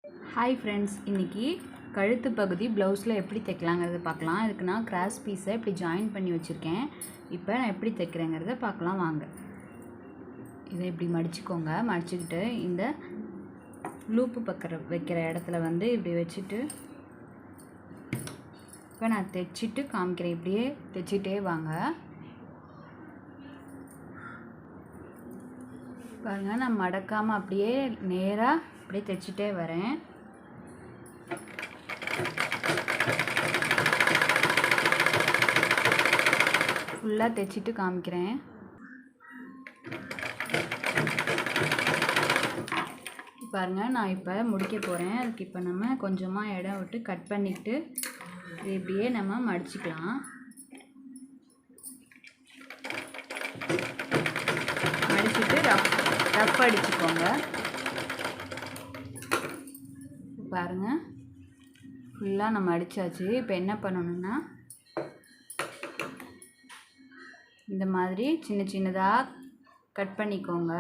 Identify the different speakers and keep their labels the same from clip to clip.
Speaker 1: Hi friends, இன்றைக்கி கழுத்து பகுதி ப்ளவுஸில் எப்படி தைக்கலாங்கிறத பார்க்கலாம். இதுக்கு நான் கிராஸ் பீஸை இப்படி ஜாயின் பண்ணி வச்சுருக்கேன். இப்போ நான் எப்படி தைக்கிறேங்கிறத பார்க்கலாம் வாங்க. இதை இப்படி மடிச்சுக்கோங்க. மடிச்சுக்கிட்டு இந்த லூப்பு வைக்கிற இடத்துல வந்து இப்படி வச்சுட்டு இப்போ நான் தைச்சிட்டு காமிக்கிறேன். இப்படியே தைச்சிட்டே வாங்க. பாருங்கள், நான் மடக்காமல் அப்படியே நேராக அப்படியே தைச்சிட்டே வரேன். ஃபுல்லாக தைச்சிட்டு காமிக்கிறேன். பாருங்கள், நான் இப்போ முடிக்க போகிறேன். அதுக்கு இப்போ நம்ம கொஞ்சமாக இடம் விட்டு கட் பண்ணிக்கிட்டு இப்படியே நம்ம மடிச்சுக்கலாம். மடிச்சுட்டு ரஃப் அடிச்சுக்கோங்க. பாருங்கள், ஃபுல்லாக நம்ம அடித்தாச்சு. இப்போ என்ன பண்ணணுன்னா இந்த மாதிரி சின்ன சின்னதாக கட் பண்ணிக்கோங்க.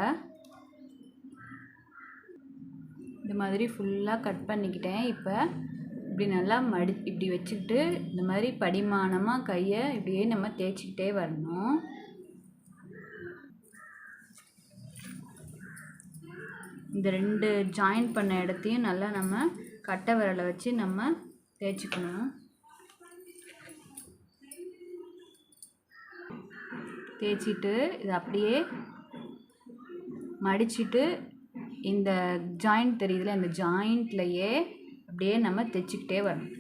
Speaker 1: இந்த மாதிரி ஃபுல்லாக கட் பண்ணிக்கிட்டேன். இப்போ இப்படி நல்லா இப்படி வச்சுக்கிட்டு இந்த மாதிரி படிமானமாக கையை இப்படியே நம்ம தேய்ச்சிக்கிட்டே வரணும். இந்த ரெண்டு ஜாயின் பண்ண இடத்தையும் நல்லா நம்ம கட்டை விரலை வச்சு நம்ம தேய்ச்சிக்கணும். தேய்ச்சிட்டு இதை அப்படியே மடிச்சிட்டு இந்த ஜாயிண்ட் தெரியுதுல, இந்த ஜாயிண்ட்லையே அப்படியே நம்ம தைச்சிக்கிட்டே வரணும்.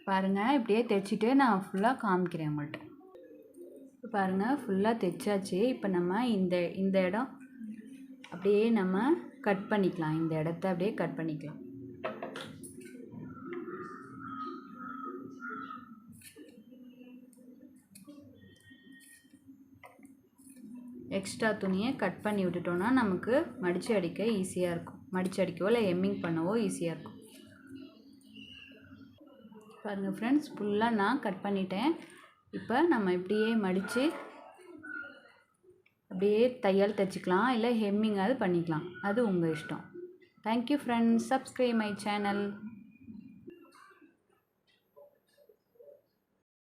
Speaker 1: பாருங்கள், இப்படியே தைச்சிட்டு நான் ஃபுல்லாக காமிக்கிறேன் உங்கள்கிட்ட. இப்போ பாருங்கள், ஃபுல்லாக தைச்சாச்சு. இப்போ நம்ம இந்த இடம் அப்படியே நம்ம கட் பண்ணிக்கலாம். இந்த இடத்த அப்படியே கட் பண்ணிக்கலாம். எக்ஸ்ட்ரா துணியை கட் பண்ணி விட்டுட்டோன்னா நமக்கு மடித்து அடிக்க ஈஸியாக இருக்கும். மடித்து அடிக்கவோ இல்லை எம்மிங் பண்ணவோ ஈஸியாக இருக்கும். பாருங்கள் ஃப்ரெண்ட்ஸ், ஃபுல்லாக நான் கட் பண்ணிட்டேன். இப்போ நம்ம இப்படியே மடித்து அப்படியே தையல் தைச்சிக்கலாம், இல்லை ஹெம்மிங்காவது பண்ணிக்கலாம். அது உங்கள் இஷ்டம். Thank you friends. Subscribe my channel.